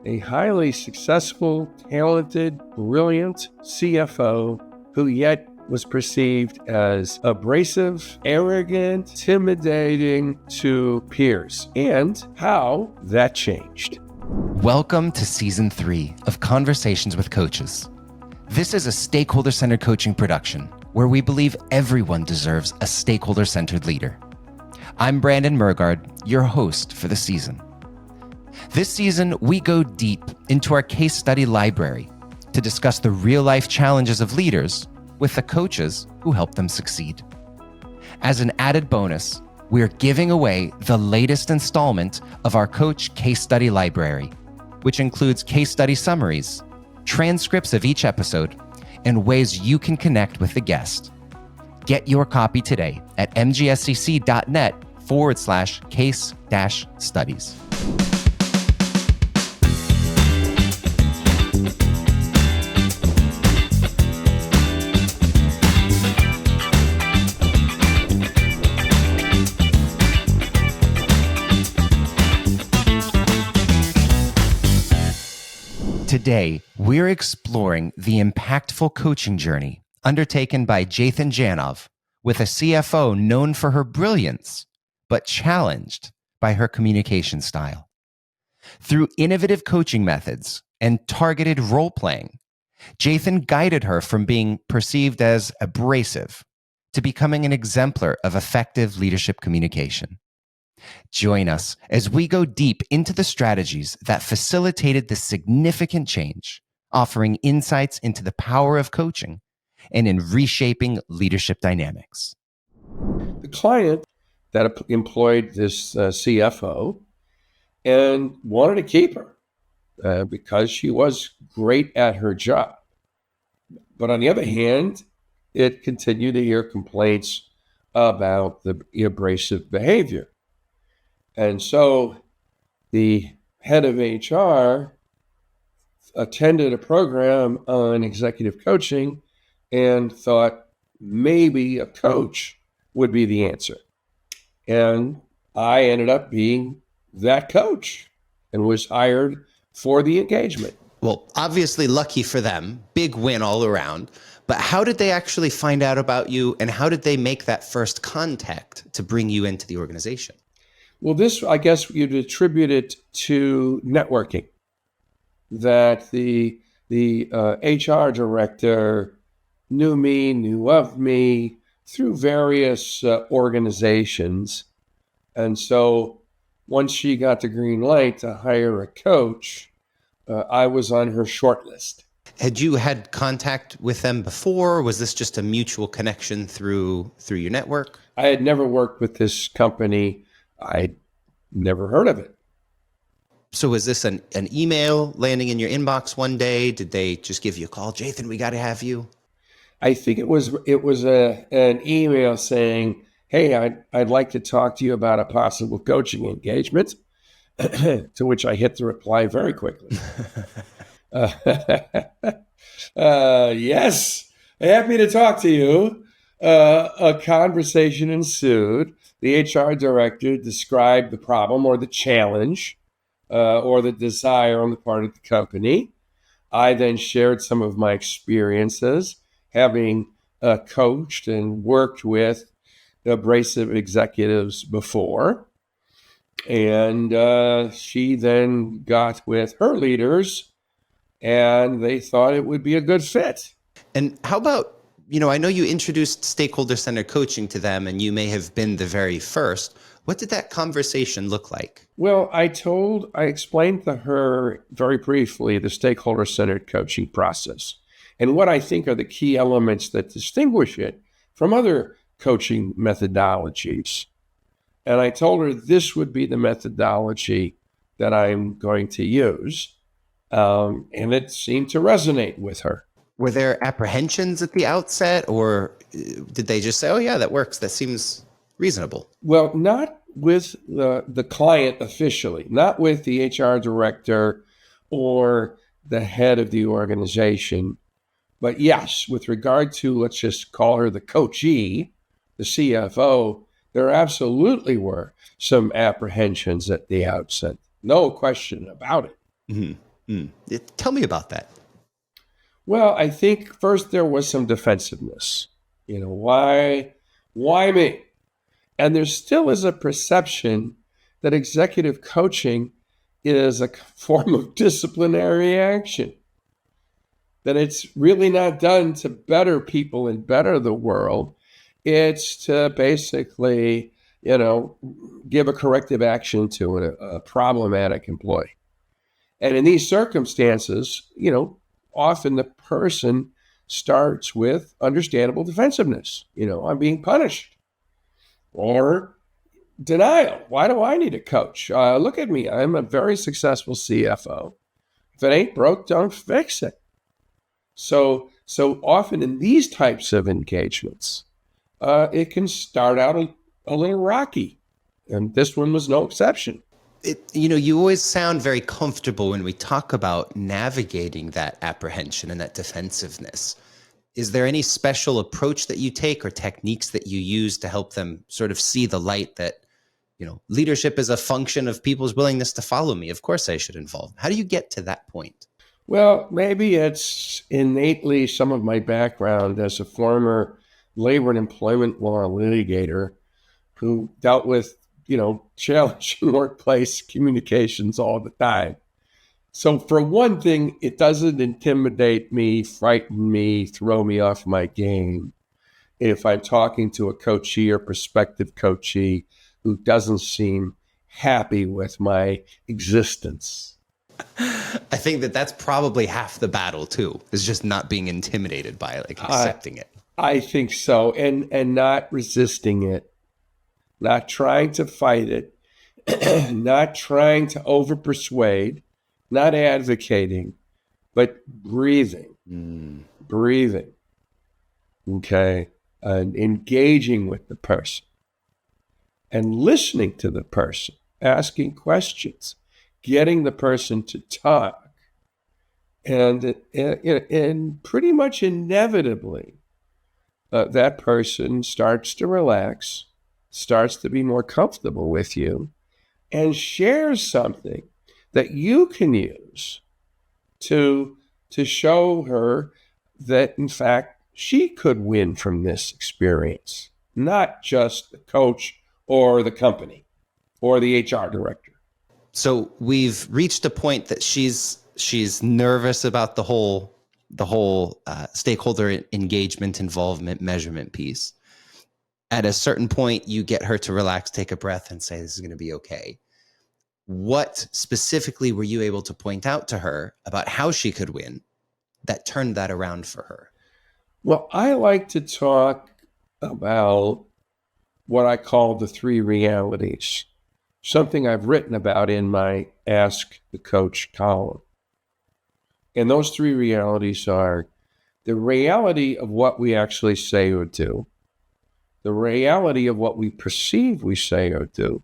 a highly successful, talented, brilliant CFO who yet was perceived as abrasive, arrogant, intimidating to peers, and how that changed. Welcome to Season 3 of Conversations with Coaches. This is a stakeholder-centered coaching production where we believe everyone deserves a stakeholder-centered leader. I'm Brandon Murgard, your host for the season. This season, we go deep into our case study library to discuss the real-life challenges of leaders with the coaches who help them succeed. As an added bonus, we're giving away the latest installment of our Coach Case Study Library, which includes case study summaries, transcripts of each episode, and ways you can connect with the guest. Get your copy today at mgscc.net/case-studies. Today, we're exploring the impactful coaching journey undertaken by Jathan Janove with a CFO known for her brilliance, but challenged by her communication style. Through innovative coaching methods and targeted role-playing, Jathan guided her from being perceived as abrasive to becoming an exemplar of effective leadership communication. Join us as we go deep into the strategies that facilitated this significant change, offering insights into the power of coaching and in reshaping leadership dynamics. The client that employed this CFO and wanted to keep her because she was great at her job. But on the other hand, it continued to hear complaints about the abrasive behavior. And so the head of HR attended a program on executive coaching and thought maybe a coach would be the answer. And I ended up being that coach and was hired for the engagement. Well, obviously lucky for them, big win all around. But how did they actually find out about you, and how did they make that first contact to bring you into the organization? Well, this, I guess you'd attribute it to networking, that the HR director knew me, knew of me through various organizations. And so once she got the green light to hire a coach, I was on her short list. Had you had contact with them before? Or was this just a mutual connection through your network? I had never worked with this company. I'd never heard of it. So was this an email landing in your inbox one day? Did they just give you a call? Jathan, we got to have you. I think it was an email saying, hey, I'd like to talk to you about a possible coaching engagement, to which I hit the reply very quickly. Yes, happy to talk to you. A conversation ensued. The HR director described the problem or the challenge or the desire on the part of the company. I then shared some of my experiences having coached and worked with abrasive executives before. And she then got with her leaders and they thought it would be a good fit. And how about, I know you introduced stakeholder-centered coaching to them and you may have been the very first. What did that conversation look like? Well, I explained to her very briefly the stakeholder-centered coaching process and what I think are the key elements that distinguish it from other coaching methodologies. And I told her this would be the methodology that I'm going to use. And it seemed to resonate with her. Were there apprehensions at the outset, or did they just say, oh yeah, that works, that seems reasonable? Well, not with the client officially, not with the HR director or the head of the organization. But yes, with regard to, let's just call her the coachee, the CFO, there absolutely were some apprehensions at the outset. No question about it. Mm-hmm. Tell me about that. Well, I think first there was some defensiveness. Why me? And there still is a perception that executive coaching is a form of disciplinary action, that it's really not done to better people and better the world. It's to basically, give a corrective action to a problematic employee. And in these circumstances, often the person starts with understandable defensiveness. I'm being punished. Or denial. Why do I need a coach? Look at me. I'm a very successful CFO. If it ain't broke, don't fix it. So often in these types of engagements, it can start out a little rocky. And this one was no exception. You always sound very comfortable when we talk about navigating that apprehension and that defensiveness. Is there any special approach that you take or techniques that you use to help them sort of see the light that, leadership is a function of people's willingness to follow me? Of course I should involve. How do you get to that point? Well, maybe it's innately some of my background as a former labor and employment law litigator who dealt with, challenging workplace communications all the time. So for one thing, it doesn't intimidate me, frighten me, throw me off my game if I'm talking to a coachee or prospective coachee who doesn't seem happy with my existence. I think that's probably half the battle too, is just not being intimidated by it, like accepting it. I think so. And not resisting it, not trying to fight it, not trying to over-persuade, not advocating, but breathing, breathing, okay, and engaging with the person and listening to the person, asking questions, getting the person to talk. And pretty much inevitably, that person starts to relax, starts to be more comfortable with you, and shares something that you can use to show her that, in fact, she could win from this experience, not just the coach or the company or the HR director. So we've reached a point that she's nervous about the whole stakeholder engagement, involvement, measurement piece. At a certain point, you get her to relax, take a breath, and say, this is going to be okay. What specifically were you able to point out to her about how she could win that turned that around for her? Well, I like to talk about what I call the three realities, something I've written about in my Ask the Coach column. And those three realities are the reality of what we actually say or do, the reality of what we perceive we say or do,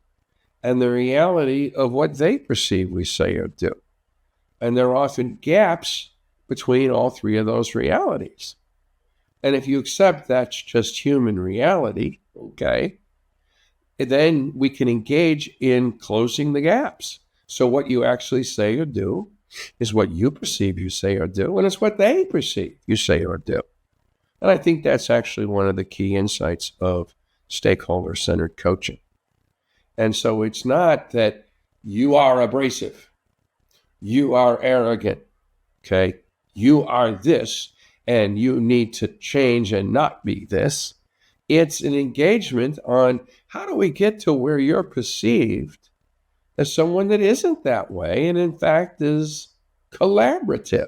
and the reality of what they perceive we say or do. And there are often gaps between all three of those realities. And if you accept that's just human reality, okay, then we can engage in closing the gaps. So what you actually say or do is what you perceive you say or do, and it's what they perceive you say or do. And I think that's actually one of the key insights of stakeholder-centered coaching. And so it's not that you are abrasive, you are arrogant, okay? You are this, and you need to change and not be this. It's an engagement on how do we get to where you're perceived as someone that isn't that way and in fact is collaborative,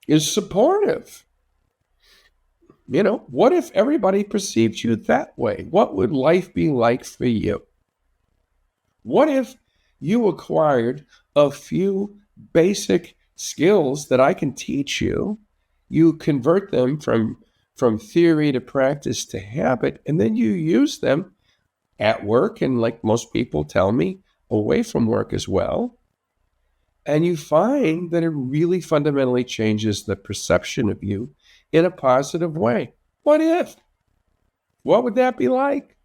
is supportive. What if everybody perceived you that way? What would life be like for you? What if you acquired a few basic skills that I can teach you? You convert them from theory to practice to habit, and then you use them at work and, like most people tell me, away from work as well. And you find that it really fundamentally changes the perception of you in a positive way. What if? What would that be like?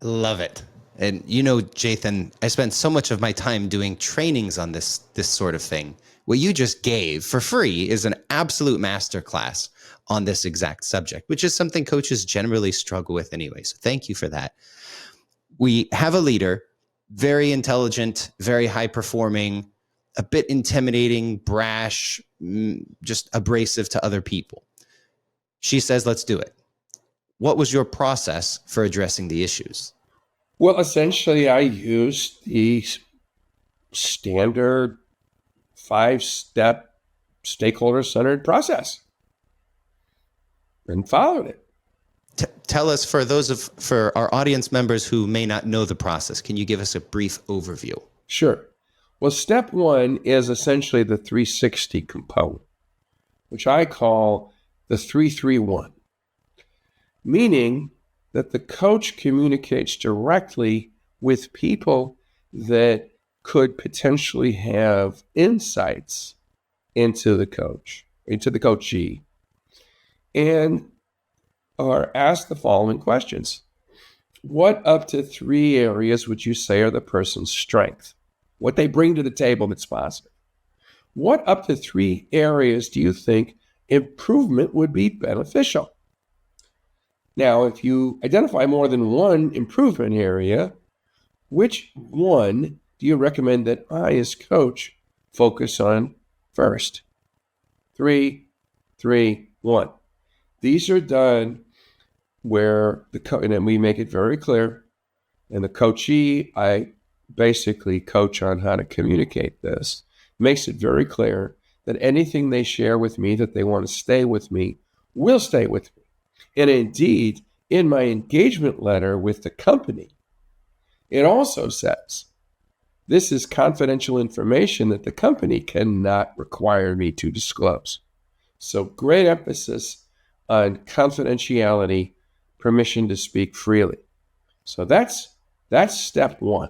Love it. And you know, Jathan, I spent so much of my time doing trainings on this sort of thing. What you just gave for free is an absolute masterclass on this exact subject, which is something coaches generally struggle with anyway. So thank you for that. We have a leader, very intelligent, very high performing, a bit intimidating, brash, just abrasive to other people. She says, let's do it. What was your process for addressing the issues? Well, essentially, I used the standard 5-step stakeholder-centered process and followed it. Tell us, for our audience members who may not know the process, can you give us a brief overview? Sure. Well, step one is essentially the 360 component, which I call the 331, meaning that the coach communicates directly with people that could potentially have insights into the coach, into the coachee, and are asked the following questions. What up to 3 areas would you say are the person's strength? What they bring to the table that's positive. What up to 3 areas do you think improvement would be beneficial? Now, if you identify more than one improvement area, which one do you recommend that I, as coach, focus on first? 3, 3, 1. These are done where and then we make it very clear. And the coachee, I basically coach on how to communicate this. Makes it very clear that anything they share with me that they want to stay with me will stay with me. And indeed, in my engagement letter with the company, it also says, this is confidential information that the company cannot require me to disclose. So great emphasis on confidentiality, permission to speak freely. So that's step one.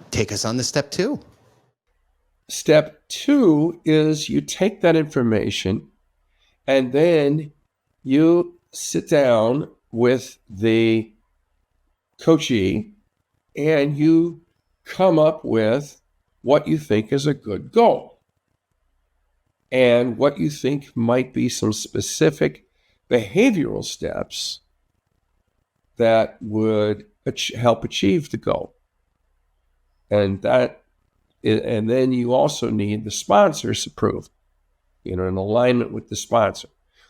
Take us on to step 2. Step 2 is you take that information and then you sit down with the coachee and you come up with what you think is a good goal and what you think might be some specific behavioral steps that would help achieve the goal. And then you also need the sponsor's approval, an alignment with the sponsor,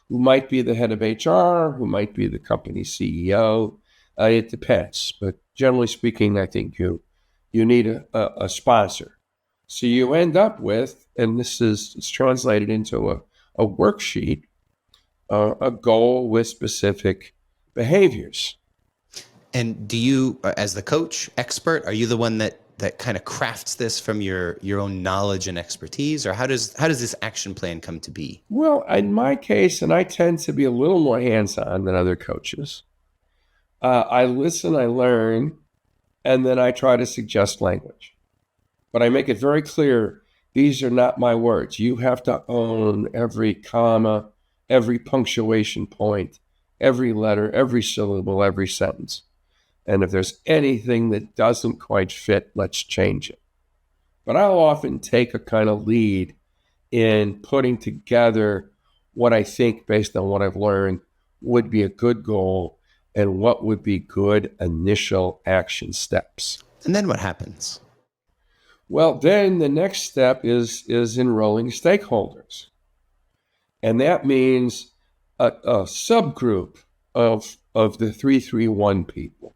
who might be the head of HR, who might be the company CEO. It depends, but generally speaking, I think you need a sponsor. So you end up with, and it's translated into a worksheet, a goal with specific behaviors. And do you, as the coach expert, are you the one that kind of crafts this from your own knowledge and expertise, or how does this action plan come to be? Well, in my case, and I tend to be a little more hands-on than other coaches, I listen, I learn, and then I try to suggest language. But I make it very clear, these are not my words. You have to own every comma, every punctuation point, every letter, every syllable, every sentence. And if there's anything that doesn't quite fit, let's change it. But I'll often take a kind of lead in putting together what I think, based on what I've learned, would be a good goal and what would be good initial action steps. And then what happens? Well, then the next step is enrolling stakeholders. And that means a subgroup of the 331 people.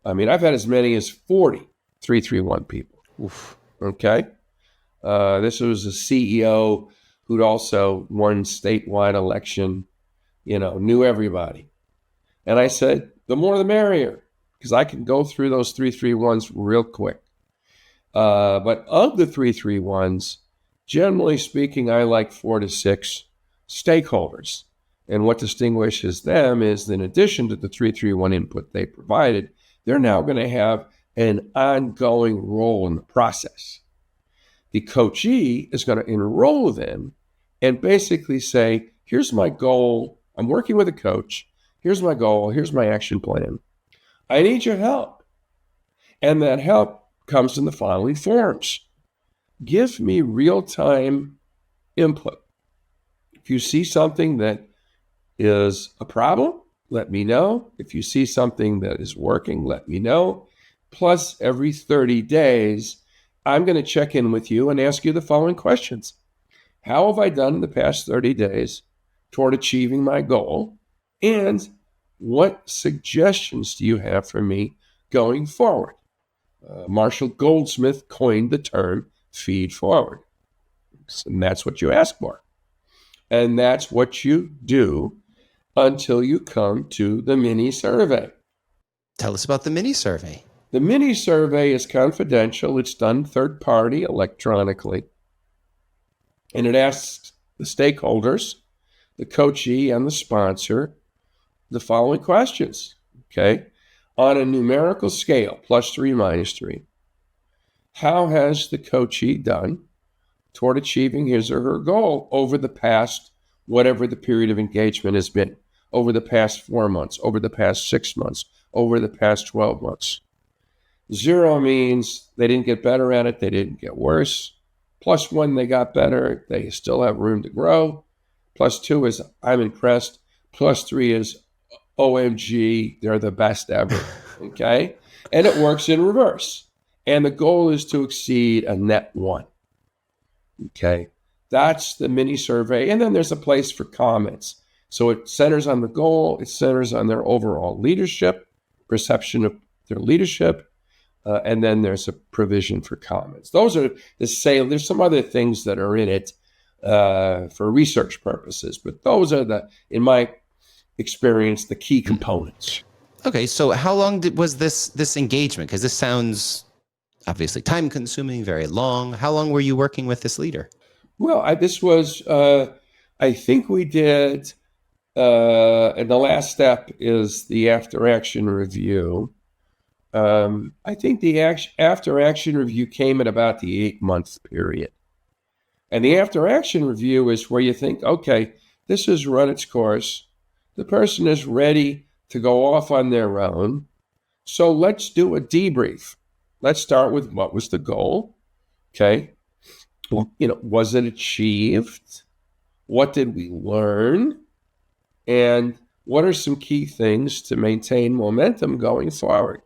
I mean, I've had as many as 40 331 people. Oof. Okay? This was a CEO who'd also won statewide election, knew everybody. And I said, the more the merrier, because I can go through those 331s real quick. But of the 331s, generally speaking, I like 4 to 6 stakeholders. And what distinguishes them is, in addition to the 331 input they provided, they're now going to have an ongoing role in the process. The coachee is going to enroll them and basically say, here's my goal. I'm working with a coach. Here's my goal. Here's my action plan. I need your help. And that help comes in the following forms. Give me real-time input. If you see something that is a problem, let me know. If you see something that is working, let me know. Plus, every 30 days, I'm going to check in with you and ask you the following questions. How have I done in the past 30 days toward achieving my goal? And what suggestions do you have for me going forward? Marshall Goldsmith coined the term feed forward. And that's what you ask for. And that's what you do until you come to the mini survey. Tell us about the mini survey. The mini survey is confidential. It's done third party electronically. And it asks the stakeholders, the coachee, and the sponsor the following questions. Okay. On a numerical scale, +3, -3, how has the coachee done toward achieving his or her goal over the past, whatever the period of engagement has been, over the past 4 months, over the past 6 months, over the past 12 months? 0 means they didn't get better at it, they didn't get worse. +1, they got better, they still have room to grow. +2 is I'm impressed. +3 is OMG, they're the best ever. Okay? And it works in reverse. And the goal is to exceed a net 1. Okay? That's the mini survey. And then there's a place for comments. So it centers on the goal, it centers on their overall leadership, perception of their leadership, and then there's a provision for comments. Those are the same. There's some other things that are in it for research purposes, but those are in my experience, the key components. Okay, so how long was this engagement? Because this sounds obviously time consuming, very long. How long were you working with this leader? Well, this was, I think we did, and the last step is the after action review. I think the after action review came at about the 8-month period. And the after action review is where you think, okay, this has run its course. The person is ready to go off on their own. So let's do a debrief. Let's start with what was the goal? Okay. Was it achieved? What did we learn? And what are some key things to maintain momentum going forward?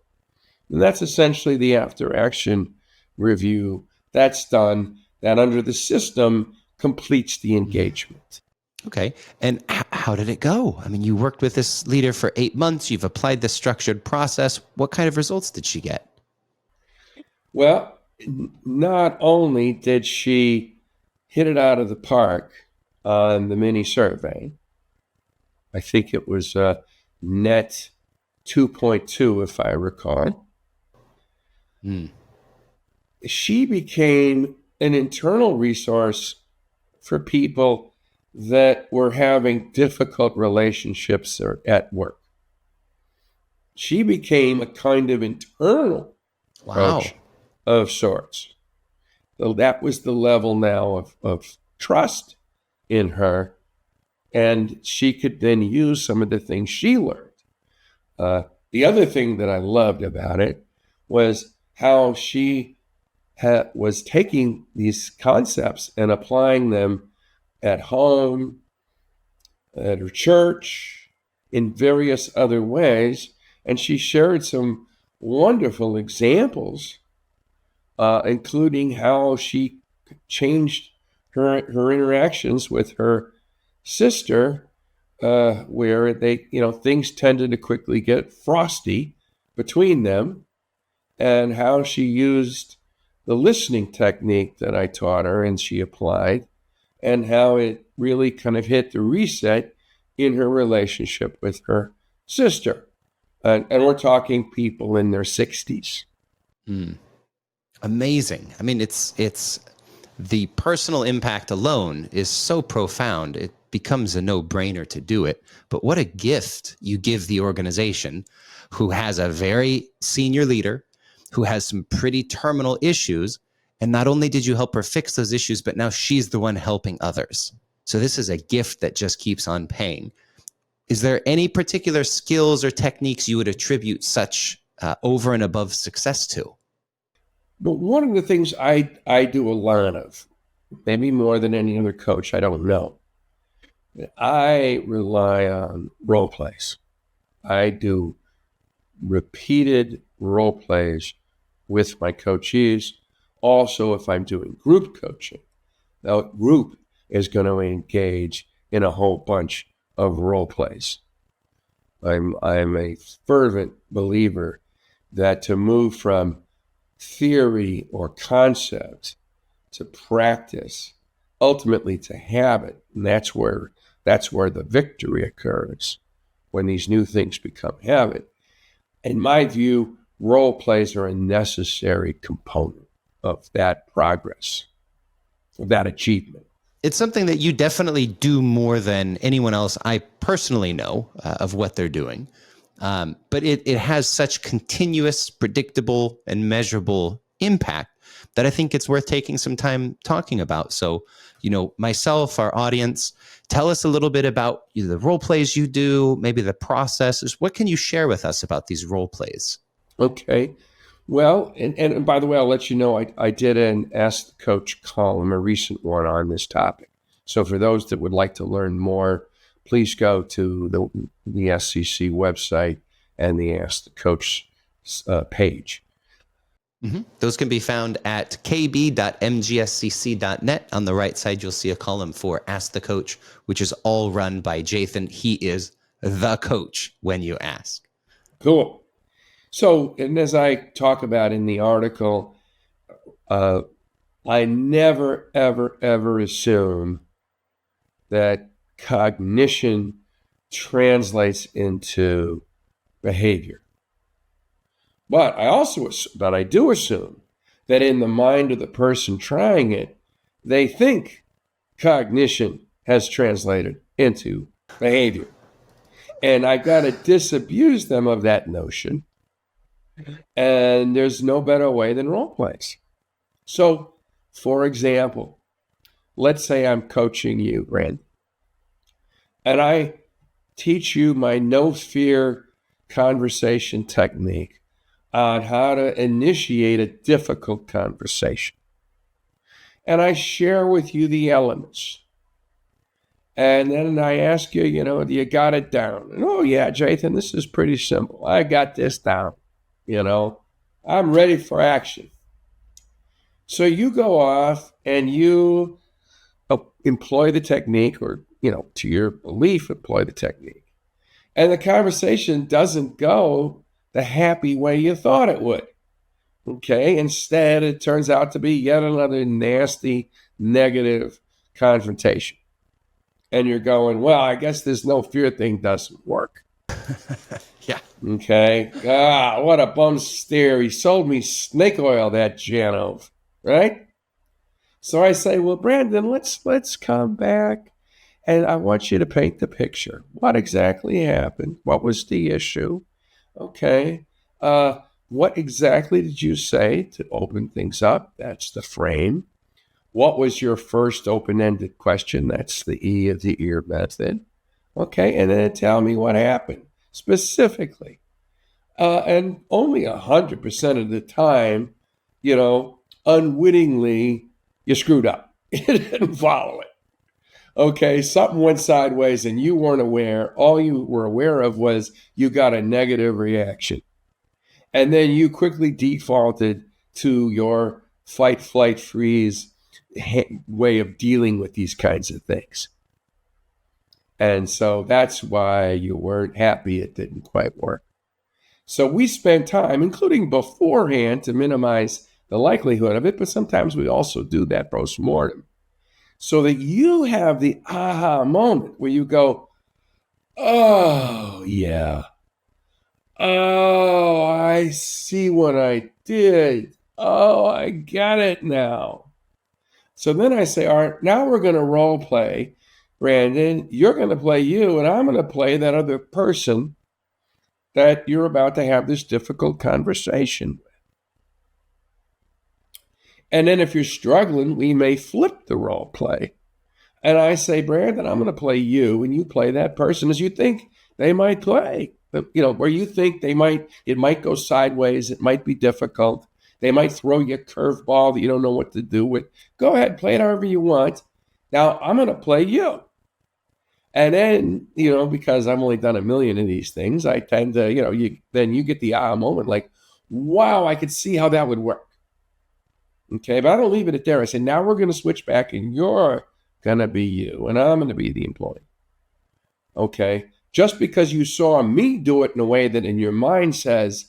And that's essentially the after action review. That's done. That under the system completes the engagement. Okay. And how did it go? I mean, you worked with this leader for 8 months. You've applied this structured process. What kind of results did she get? Well, not only did she hit it out of the park on the mini survey, I think it was net 2.2, if I recall. She became an internal resource for people that were having difficult relationships at work. She became a kind of internal coach of sorts. So that was the level now of trust in her, and she could then use some of the things she learned. The other thing that I loved about it was how she was taking these concepts and applying them at home, at her church, in various other ways. And she shared some wonderful examples, including how she changed her interactions with her sister, where things tended to quickly get frosty between them, and how she used the listening technique that I taught her and she applied, and how it really kind of hit the reset in her relationship with her sister. And we're talking people in their 60s. Amazing. I mean, it's the personal impact alone is so profound. It becomes a no-brainer to do it. But what a gift you give the organization, who has a very senior leader, who has some pretty terminal issues. And not only did you help her fix those issues, but now she's the one helping others. So this is a gift that just keeps on paying. Is there any particular skills or techniques you would attribute such over and above success to? But one of the things I do a lot of, maybe more than any other coach, I don't know, I rely on role plays. I do repeated role plays with my coachees. Also, if I'm doing group coaching, the group is going to engage in a whole bunch of role plays. I'm a fervent believer that to move from theory or concept to practice, ultimately to habit, and that's where the victory occurs, when these new things become habit. In my view, role plays are a necessary component of that progress, of that achievement. It's something that you definitely do more than anyone else I personally know of what they're doing. But it has such continuous, predictable, and measurable impact that I think it's worth taking some time talking about. So, myself, our audience, tell us a little bit about the role plays you do, maybe the processes. What can you share with us about these role plays? Okay. Well, and by the way, I'll let you know, I did an Ask the Coach column, a recent one on this topic. So for those that would like to learn more, please go to the SCC website and the Ask the Coach page. Mm-hmm. Those can be found at kb.mgscc.net. On the right side, you'll see a column for Ask the Coach, which is all run by Jathan. He is the coach when you ask. Cool. So, and as I talk about in the article, I never, ever, ever assume that cognition translates into behavior. But I do assume that in the mind of the person trying it, they think cognition has translated into behavior. And I got to disabuse them of that notion. And there's no better way than role plays. So, for example, let's say I'm coaching you, Brand, and I teach you my no fear conversation technique on how to initiate a difficult conversation. And I share with you the elements. And then I ask you, do you got it down? And, oh, yeah, Jathan, this is pretty simple. I got this down. I'm ready for action. So you go off and you employ the technique, or, to your belief, employ the technique. And the conversation doesn't go the happy way you thought it would. Okay? Instead, it turns out to be yet another nasty, negative confrontation. And you're going, well, I guess this no fear thing doesn't work. Yeah. Okay. What a bum steer. He sold me snake oil, that Janove, right? So I say, well, Brandon, let's come back, and I want you to paint the picture. What exactly happened? What was the issue? Okay. What exactly did you say to open things up? That's the frame. What was your first open-ended question? That's the E of the ear method. Okay. And then tell me what happened specifically. And only 100% of the time, unwittingly, you screwed up. You didn't follow it. Okay, something went sideways and you weren't aware. All you were aware of was you got a negative reaction. And then you quickly defaulted to your fight, flight, freeze way of dealing with these kinds of things. And so that's why you weren't happy it didn't quite work. So we spend time, including beforehand, to minimize the likelihood of it, but sometimes we also do that post-mortem, so that you have the aha moment where you go, oh, yeah. Oh, I see what I did. Oh, I got it now. So then I say, all right, now we're going to role play. Brandon, you're going to play you, and I'm going to play that other person that you're about to have this difficult conversation with. And then if you're struggling, we may flip the role play. And I say, Brandon, I'm going to play you, and you play that person as you think they might play. Where you think it might go sideways, it might be difficult. They might throw you a curveball that you don't know what to do with. Go ahead, play it however you want. Now, I'm going to play you. And then, because I've only done a million of these things, I tend to, then you get the aha moment like, wow, I could see how that would work. Okay, but I don't leave it at there. I say, now we're going to switch back and you're going to be you and I'm going to be the employee. Okay, just because you saw me do it in a way that in your mind says,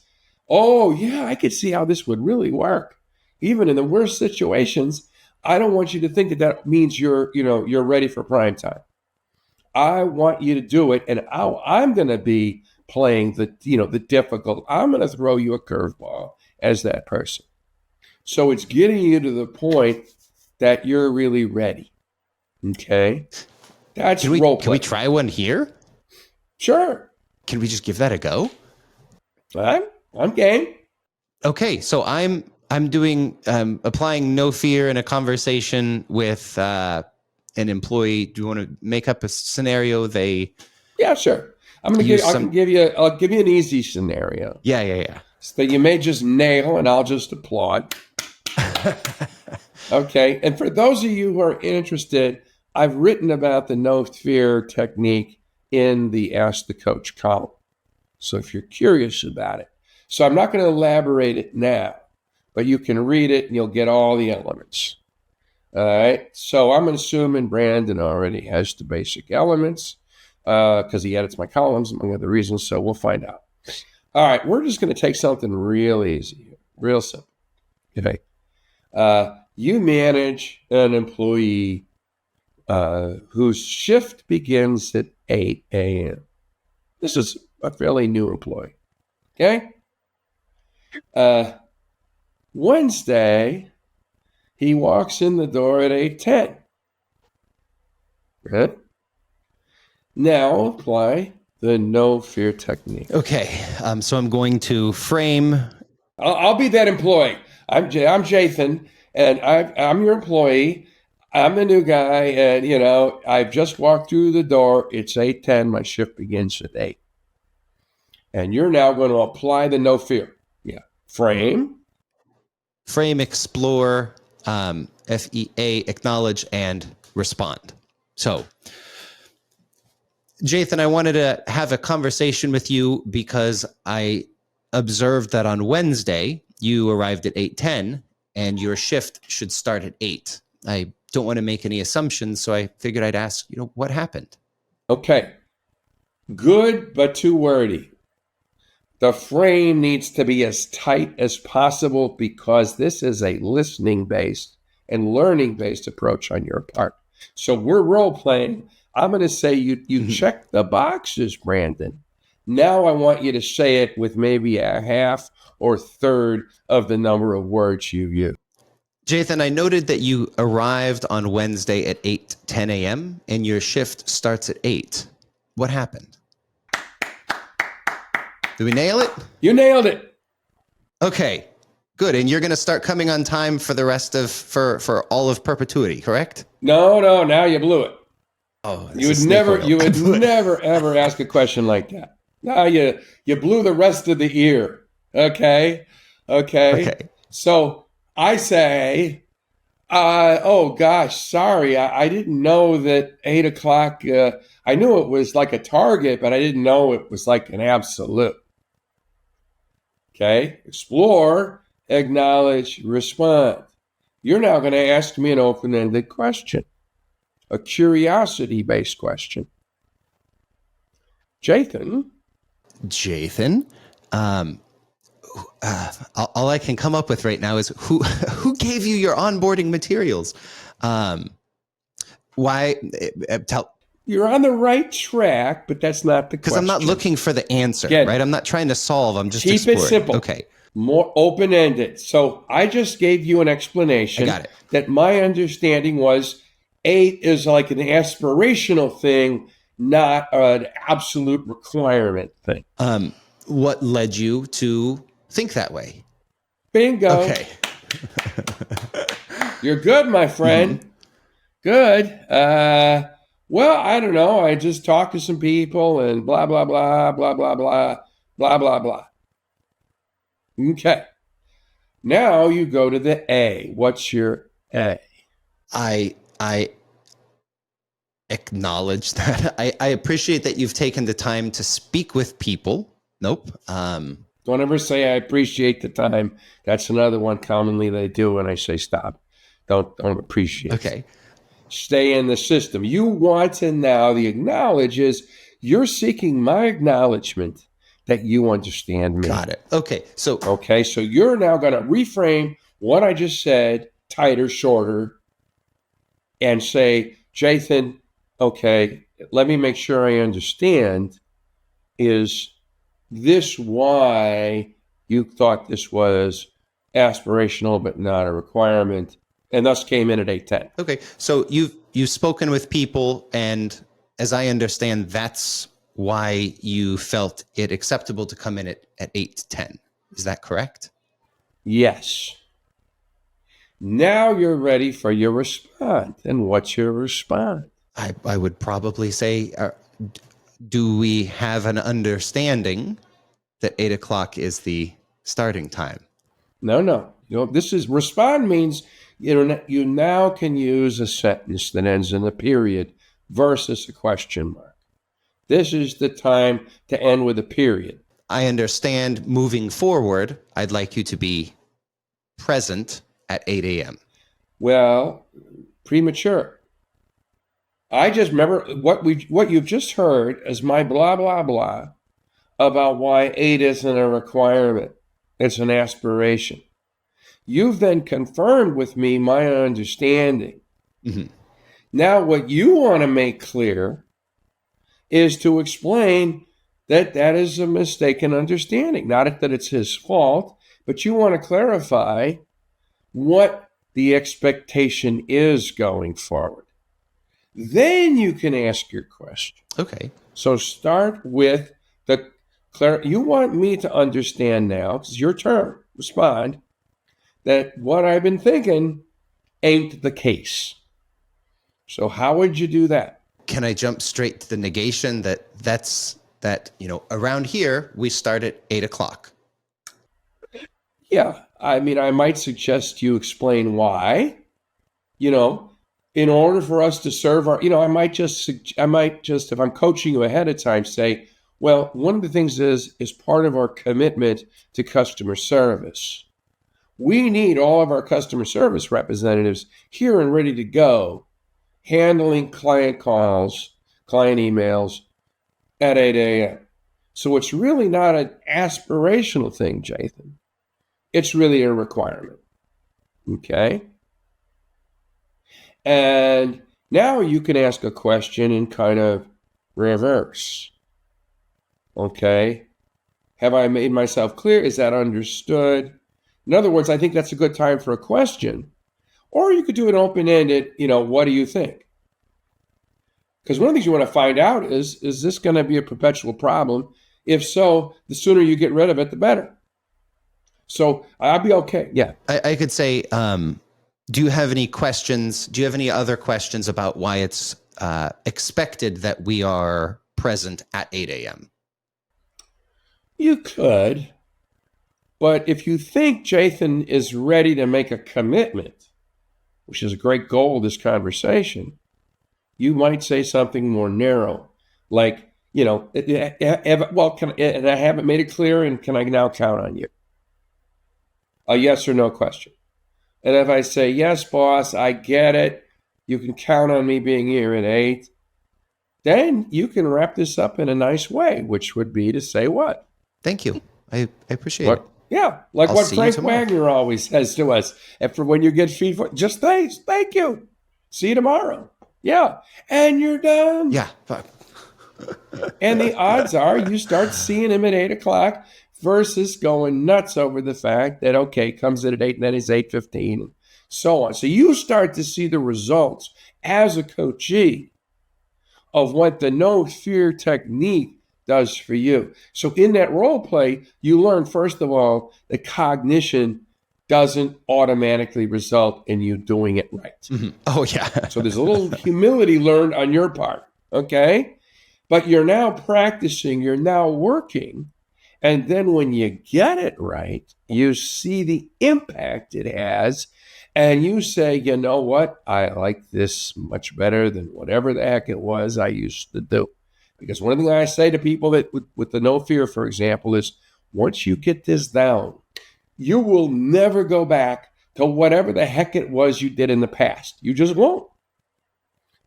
oh, yeah, I could see how this would really work. Even in the worst situations, I don't want you to think that means you're ready for prime time. I want you to do it, and I'm going to be playing the difficult. I'm going to throw you a curveball as that person. So it's getting you to the point that you're really ready. Okay, that's role play. Can we try one here? Sure. Can we just give that a go? I'm game. Okay, so I'm doing applying no fear in a conversation with an employee. Do you want to make up a scenario? Yeah, sure. I'll give you an easy scenario. Yeah. So that you may just nail and I'll just applaud. Okay. And for those of you who are interested, I've written about the no fear technique in the Ask the Coach column. So if you're curious about it. So I'm not going to elaborate it now, but you can read it and you'll get all the elements. All right. So I'm assuming Brandon already has the basic elements because he edits my columns, among other reasons. So we'll find out. All right. We're just going to take something real easy, real simple. Okay. You manage an employee whose shift begins at 8 a.m. This is a fairly new employee. Okay. Wednesday, he walks in the door at 8:10. Right? Now apply the no fear technique. Okay, so I'm going to frame. I'll be that employee. I'm Jathan, and I'm your employee. I'm the new guy, and I've just walked through the door. It's 8:10. My shift begins at 8. And you're now going to apply the no fear. Yeah. Frame, explore, FEA, acknowledge, and respond. So, Jathan, I wanted to have a conversation with you because I observed that on Wednesday, you arrived at 8:10 and your shift should start at 8. I don't want to make any assumptions, so I figured I'd ask, what happened? Okay. Good, but too wordy. The frame needs to be as tight as possible because this is a listening-based and learning-based approach on your part. So we're role-playing. I'm going to say you check the boxes, Brandon. Now I want you to say it with maybe a half or third of the number of words you use. Jathan, I noted that you arrived on Wednesday at 8:10 a.m. and your shift starts at 8. What happened? Did we nail it? You nailed it. Okay, good. And you're going to start coming on time for the rest of, for all of perpetuity, correct? No, now you blew it. Oh, you would never, ever ask a question like that. No, you blew the rest of the year. Okay. So I say, oh gosh, sorry. I didn't know that 8 o'clock, I knew it was like a target, but I didn't know it was like an absolute. Okay. Explore, acknowledge, respond. You're now going to ask me an open-ended question, a curiosity-based question. Jathan, all I can come up with right now is who gave you your onboarding materials? Why? You're on the right track, but that's not the question. Because I'm not looking for the answer, right? I'm not trying to solve. I'm just exploring. Keep it simple. Okay. More open-ended. So I just gave you an explanation. I got it. That my understanding was 8 is like an aspirational thing, not an absolute requirement thing. What led you to think that way? Bingo. Okay. You're good, my friend. Mm-hmm. Good. Well, I don't know. I just talked to some people and blah, blah, blah, blah, blah, blah, blah, blah, blah. Okay. Now you go to the A. What's your A? I acknowledge that. I appreciate that you've taken the time to speak with people. Nope. Don't ever say I appreciate the time. That's another one commonly they do when I say stop. Don't appreciate. Okay. Stay in the system. You want to now, the acknowledge is you're seeking my acknowledgement that you understand me. Got it. Okay. So you're now going to reframe what I just said, tighter, shorter, and say, Jathan, okay, let me make sure I understand. Is this why you thought this was aspirational but not a requirement, and thus came in at 8:10? Okay, so you've spoken with people, and as I understand, that's why you felt it acceptable to come in at 8:10. Is that correct? Yes. Now you're ready for your response. And what's your response? I would probably say, do we have an understanding that 8 o'clock is the starting time? No. This is respond means you now can use a sentence that ends in a period versus a question mark. This is the time to end with a period. I understand moving forward, I'd like you to be present at 8 a.m. Well, premature. I just remember what you've just heard as my blah, blah, blah about why 8 isn't a requirement. It's an aspiration. You've then confirmed with me my understanding. Mm-hmm. Now, what you want to make clear is to explain that is a mistaken understanding. Not that it's his fault, but you want to clarify what the expectation is going forward. Then you can ask your question. Okay. So start with you want me to understand now, it's your turn, respond, that what I've been thinking ain't the case. So how would you do that? Can I jump straight to the negation that around here we start at 8 o'clock? Yeah. I mean, I might suggest you explain why, in order for us to serve our, I might just, if I'm coaching you ahead of time, say, well, one of the things is part of our commitment to customer service. We need all of our customer service representatives here and ready to go, handling client calls, client emails at 8 a.m. So it's really not an aspirational thing, Jathan. It's really a requirement. Okay? And now you can ask a question in kind of reverse. Okay? Have I made myself clear? Is that understood? In other words, I think that's a good time for a question. Or you could do an open-ended, what do you think? Because one of the things you want to find out is this going to be a perpetual problem? If so, the sooner you get rid of it, the better. So I'll be okay. Yeah. I could say, do you have any questions? Do you have any other questions about why it's expected that we are present at 8 a.m.? You could. But if you think Jathan is ready to make a commitment, which is a great goal of this conversation, you might say something more narrow, like, and I haven't made it clear, and can I now count on you? A yes or no question. And if I say, yes, boss, I get it, you can count on me being here at 8, then you can wrap this up in a nice way, which would be to say what? Thank you. I appreciate it. Yeah, like what Frank Wagner always says to us after when you get feedback, just thank you. See you tomorrow. Yeah, and you're done. Yeah. And the odds are you start seeing him at 8 o'clock versus going nuts over the fact that, okay, comes in at 8 and then it's 8:15 and so on. So you start to see the results as a coachee of what the no fear technique does for you. So in that role play, you learn, first of all, that cognition doesn't automatically result in you doing it right. Mm-hmm. Oh, yeah. So there's a little humility learned on your part, okay? But you're now practicing, you're now working, And then when you get it right, you see the impact it has, and you say, you know what? I like this much better than whatever the heck it was I used to do. Because one thing I say to people that with the no fear, for example, is once you get this down, you will never go back to whatever the heck it was you did in the past. You just won't.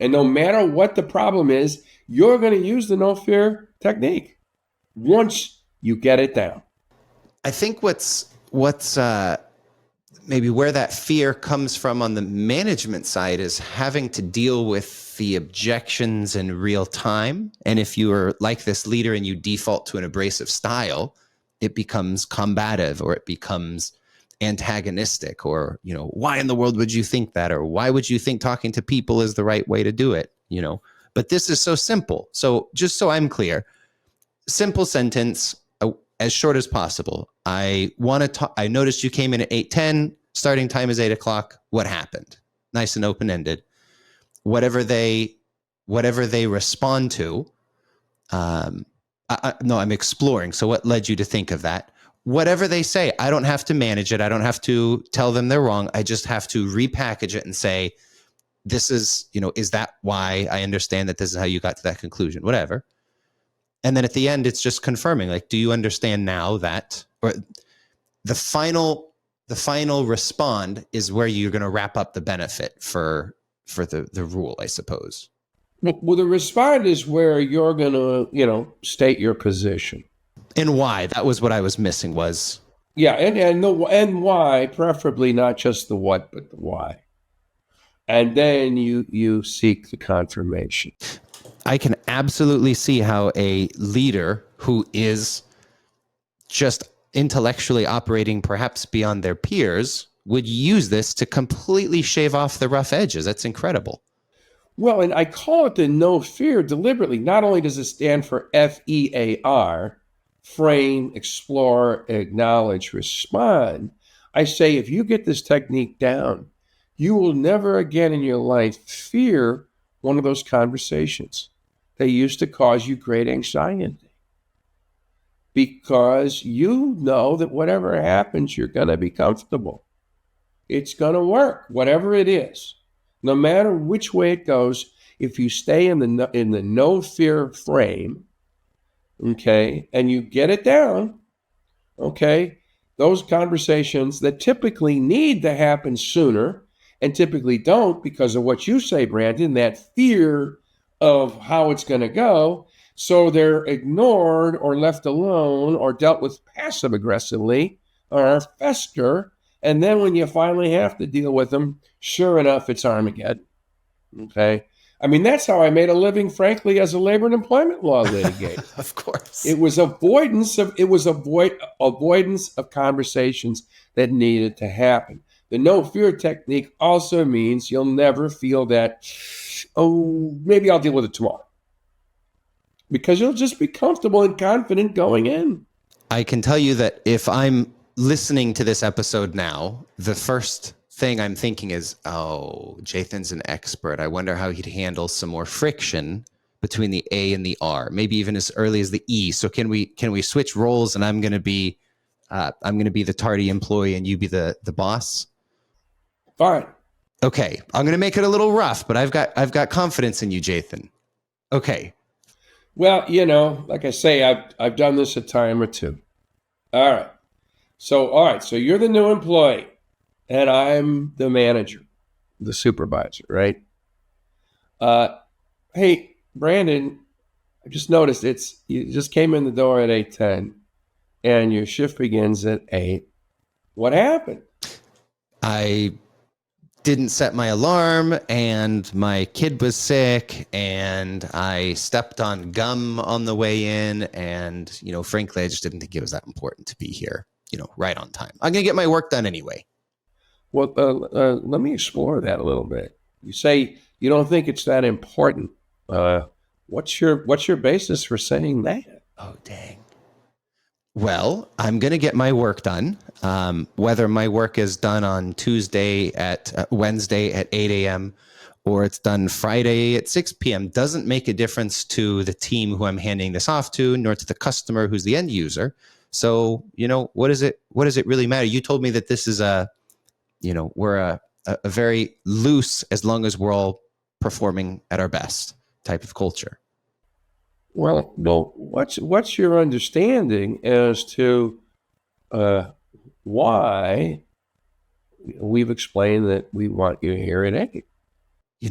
And no matter what the problem is, you're going to use the no fear technique once you get it down. I think what's maybe where that fear comes from on the management side is having to deal with the objections in real time. And if you are like this leader and you default to an abrasive style, it becomes combative, or it becomes antagonistic, or, why in the world would you think that? Or why would you think talking to people is the right way to do it? But this is so simple. So just so I'm clear, simple sentence, as short as possible. I noticed you came in at 8:10, starting time is 8 o'clock. What happened? Nice and open-ended. Whatever they respond to, I'm exploring. So what led you to think of that? Whatever they say, I don't have to manage it. I don't have to tell them they're wrong. I just have to repackage it and say, this is, is that why I understand that this is how you got to that conclusion? Whatever. And then at the end, it's just confirming, like, do you understand now that, or the final respond is where you're going to wrap up the benefit for the rule, I suppose. Well, the respond is where you're going to, state your position. And why? That was what I was missing was. Yeah, and why, preferably not just the what, but the why. And then you seek the confirmation. I can absolutely see how a leader who is just intellectually operating perhaps beyond their peers would use this to completely shave off the rough edges. That's incredible. Well, and I call it the no fear deliberately. Not only does it stand for FEAR, frame, explore, acknowledge, respond. I say if you get this technique down, you will never again in your life fear one of those conversations that used to cause you great anxiety. Because you know that whatever happens, you're going to be comfortable. It's going to work, whatever it is. No matter which way it goes, if you stay in the no fear frame, okay, and you get it down, okay, those conversations that typically need to happen sooner and typically don't because of what you say, Brandon, that fear of how it's going to go. So they're ignored or left alone or dealt with passive aggressively or fester. And then when you finally have to deal with them, sure enough, it's Armageddon. Okay. I mean, that's how I made a living, frankly, as a labor and employment law litigator. Of course. It was avoidance of conversations that needed to happen. The no fear technique also means you'll never feel that, oh, maybe I'll deal with it tomorrow. Because you'll just be comfortable and confident going in. I can tell you that if I'm listening to this episode now, the first thing I'm thinking is, oh, Jathan's an expert. I wonder how he'd handle some more friction between the A and the R, maybe even as early as the E. So can we switch roles, and I'm going to be the tardy employee and you be the boss? Fine. Okay, I'm going to make it a little rough, but I've got confidence in you, Jathan. Okay. Well, like I say, I've done this a time or two. All right. So you're the new employee, and I'm the manager, the supervisor, right? Hey, Brandon, I just noticed you just came in the door at 8:10, and your shift begins at 8. What happened? I didn't set my alarm, and my kid was sick, and I stepped on gum on the way in, and frankly, I just didn't think it was that important to be here, right on time. I'm gonna get my work done anyway. Well, let me explore that a little bit. You say you don't think it's that important. What's your basis for saying that? Oh, dang. Well, I'm going to get my work done. Whether my work is done on Wednesday at 8 a.m. or it's done Friday at 6 p.m. doesn't make a difference to the team who I'm handing this off to, nor to the customer who's the end user, So, what does it really matter? You told me that this is we're a very loose, as long as we're all performing at our best type of culture. Well, what's your understanding as to why we've explained that we want you here at 8?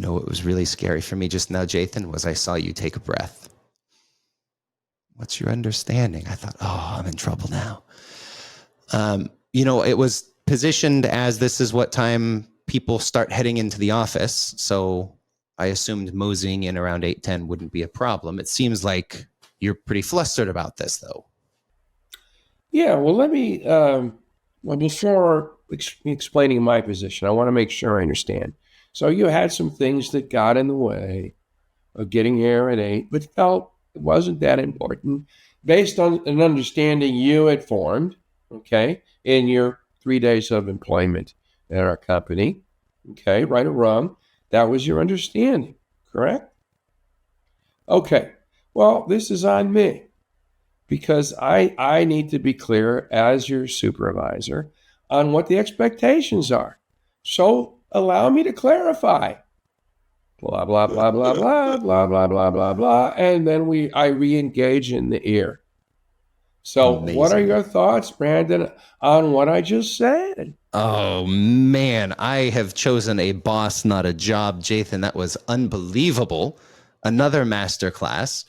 What was really scary for me just now, Jathan, was I saw you take a breath. What's your understanding? I thought, oh, I'm in trouble now. It was positioned as this is what time people start heading into the office. So I assumed moseying in around 8:10 wouldn't be a problem. It seems like you're pretty flustered about this, though. Yeah, well, let me, before explaining my position, I want to make sure I understand. So you had some things that got in the way of getting here at 8, but felt it wasn't that important based on an understanding you had formed, okay, in your 3 days of employment at our company, okay, right or wrong. That was your understanding, correct? Okay, well, this is on me because I need to be clear as your supervisor on what the expectations are. So allow me to clarify. Blah, blah, blah, blah, blah, blah, blah, blah, blah, blah. And then I re-engage in the ear. So Amazing. What are your thoughts, Brandon, on what I just said? Oh, man, I have chosen a boss, not a job. Jathan, that was unbelievable. Another masterclass.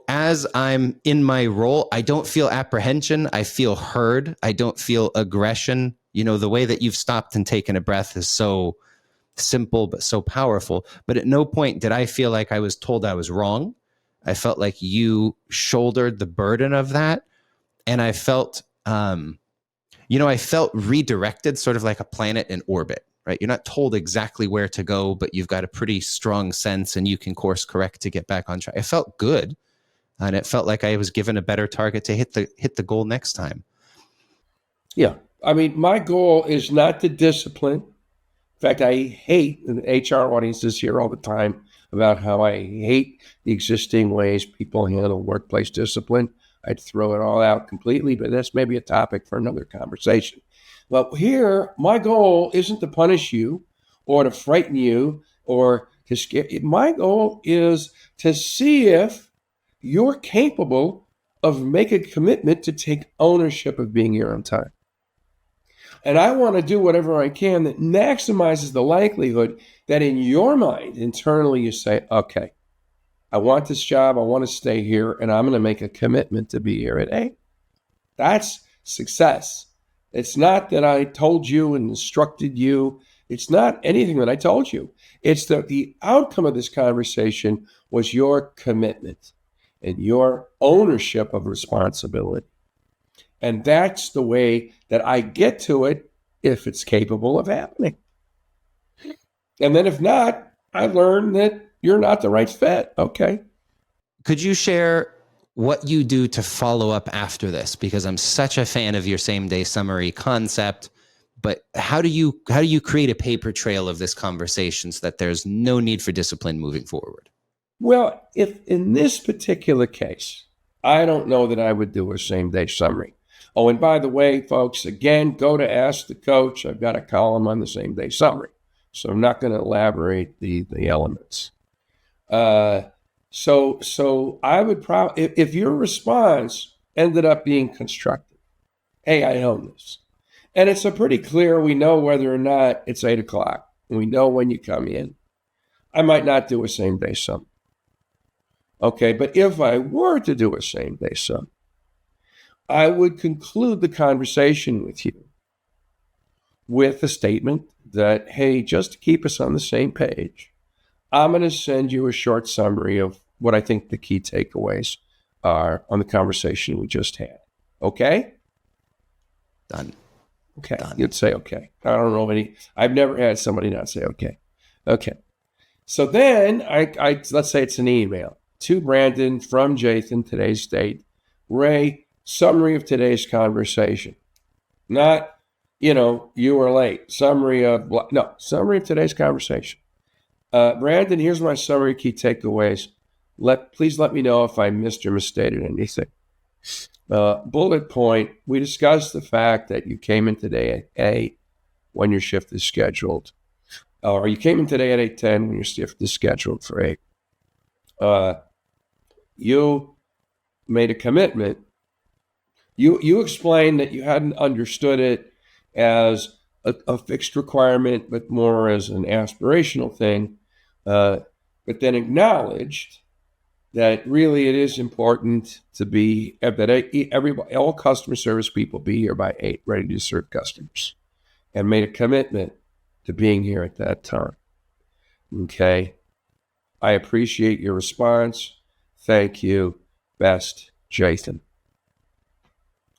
As I'm in my role, I don't feel apprehension. I feel heard. I don't feel aggression. The way that you've stopped and taken a breath is so simple, but so powerful. But at no point did I feel like I was told I was wrong. I felt like you shouldered the burden of that. And I felt, I felt redirected, sort of like a planet in orbit, right? You're not told exactly where to go, but you've got a pretty strong sense and you can course correct to get back on track. I felt good. And it felt like I was given a better target to hit the goal next time. Yeah. I mean, my goal is not to discipline. In fact, I hate, and HR audiences hear all the time about how I hate the existing ways people handle workplace discipline. I'd throw it all out completely, but that's maybe a topic for another conversation. But here, my goal isn't to punish you or to frighten you or to scare you. My goal is to see if you're capable of making a commitment to take ownership of being here on time. And I want to do whatever I can that maximizes the likelihood that in your mind, internally, you say, okay, I want this job, I want to stay here, and I'm going to make a commitment to be here at 8. That's success. It's not that I told you and instructed you. It's not anything that I told you. It's that the outcome of this conversation was your commitment and your ownership of responsibility. And that's the way that I get to it if it's capable of happening. And then if not, I learn that you're not the right fit. Okay. Could you share what you do to follow up after this? Because I'm such a fan of your same-day summary concept. But how do you create a paper trail of this conversation so that there's no need for discipline moving forward? Well, if in this particular case, I don't know that I would do a same-day summary. Oh, and by the way, folks, again, go to Ask the Coach. I've got a column on the same-day summary. So I'm not going to elaborate the elements. So I would probably, if your response ended up being constructive, hey, I own this. And it's a pretty clear, we know whether or not it's 8 o'clock. We know when you come in. I might not do a same-day summary. Okay, but if I were to do a same-day summary, I would conclude the conversation with you with a statement that, hey, just to keep us on the same page, I'm going to send you a short summary of what I think the key takeaways are on the conversation we just had. Okay? Done. Okay. Done. You'd say okay. I don't know any. I've never had somebody not say okay. Okay. So then I let's say it's an email to Brandon from Jathan, today's date. Ray, summary of today's conversation. Not, you were late. Summary of today's conversation. Brandon, here's my summary key takeaways. Please let me know if I missed or misstated anything. Bullet point, we discussed the fact that you came in today at 8 when your shift is scheduled, or you came in today at 8:10 when your shift is scheduled for 8. You made a commitment. You explained that you hadn't understood it as a fixed requirement, but more as an aspirational thing, but then acknowledged that really it is important to be that all customer service people be here by 8, ready to serve customers, and made a commitment to being here at that time. Okay. I appreciate your response. Thank you. Best, Jathan.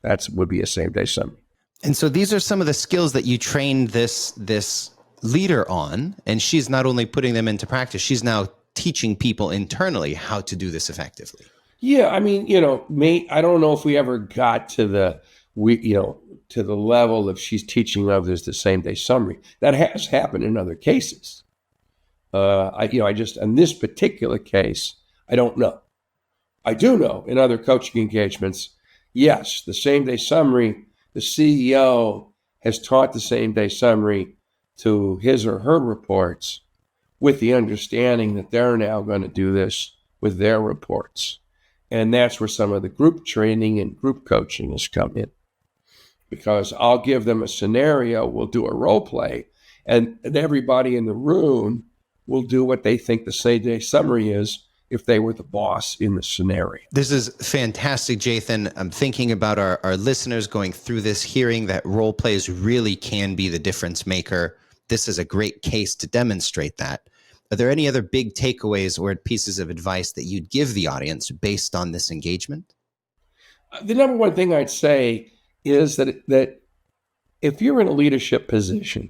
That would be a same-day summary. And so these are some of the skills that you trained this leader on, and she's not only putting them into practice, she's now teaching people internally how to do this effectively. Yeah, I mean, I don't know if we ever got to the level of she's teaching others the same-day summary. That has happened in other cases. In this particular case, I don't know. I do know in other coaching engagements, yes, the same-day summary, the CEO has taught the same-day summary to his or her reports with the understanding that they're now going to do this with their reports. And that's where some of the group training and group coaching has come in. Because I'll give them a scenario, we'll do a role play, and everybody in the room will do what they think the same-day summary is if they were the boss in the scenario. This is fantastic, Jathan. I'm thinking about our listeners going through this, hearing that role plays really can be the difference maker. This is a great case to demonstrate that. Are there any other big takeaways or pieces of advice that you'd give the audience based on this engagement? The number one thing I'd say is that if you're in a leadership position,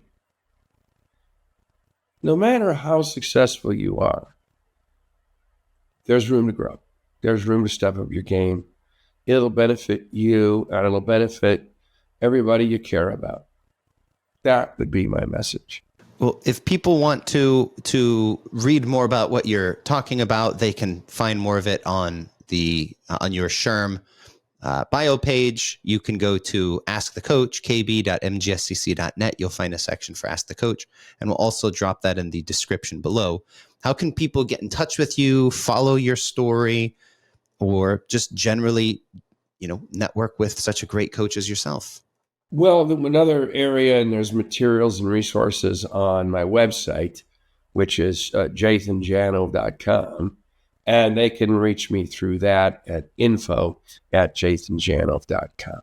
no matter how successful you are, there's room to grow. There's room to step up your game. It'll benefit you, and it'll benefit everybody you care about. That would be my message. Well, if people want to read more about what you're talking about, they can find more of it on your SHRM bio page. You can go to Ask the Coach, kb.mgscc.net. You'll find a section for Ask the Coach, and we'll also drop that in the description below. How can people get in touch with you, follow your story, or just generally, network with such a great coach as yourself? Well, another area, and there's materials and resources on my website, which is jathanjanove.com, and they can reach me through that at info@jathanjanove.com.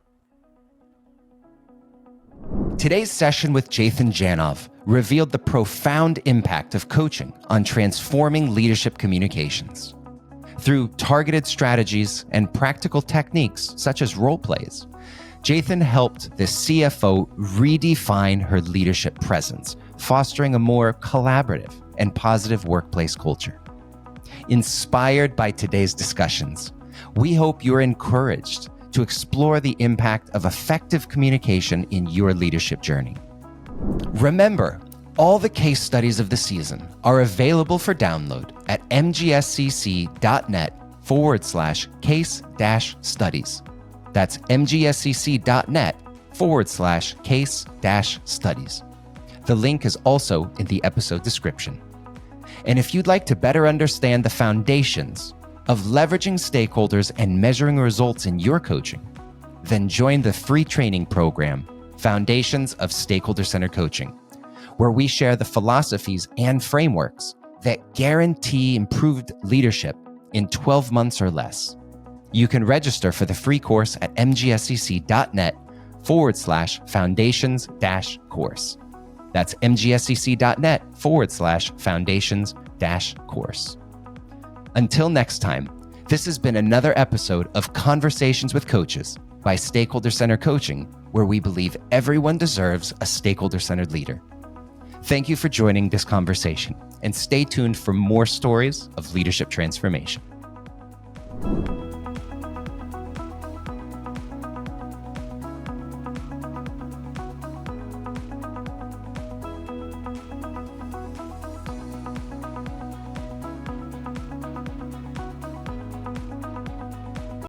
Today's session with Jathan Janove revealed the profound impact of coaching on transforming leadership communications. Through targeted strategies and practical techniques such as role plays, Jathan helped the CFO redefine her leadership presence, fostering a more collaborative and positive workplace culture. Inspired by today's discussions, we hope you're encouraged to explore the impact of effective communication in your leadership journey. Remember, all the case studies of the season are available for download at mgscc.net/case-studies. That's mgscc.net/case-studies. The link is also in the episode description. And if you'd like to better understand the foundations of leveraging stakeholders and measuring results in your coaching, then join the free training program, Foundations of Stakeholder-Centered Coaching, where we share the philosophies and frameworks that guarantee improved leadership in 12 months or less. You can register for the free course at mgscc.net/foundations-course. That's mgscc.net/foundations-course. Until next time, this has been another episode of Conversations with Coaches by Stakeholder-Centered Coaching, where we believe everyone deserves a stakeholder-centered leader. Thank you for joining this conversation, and stay tuned for more stories of leadership transformation.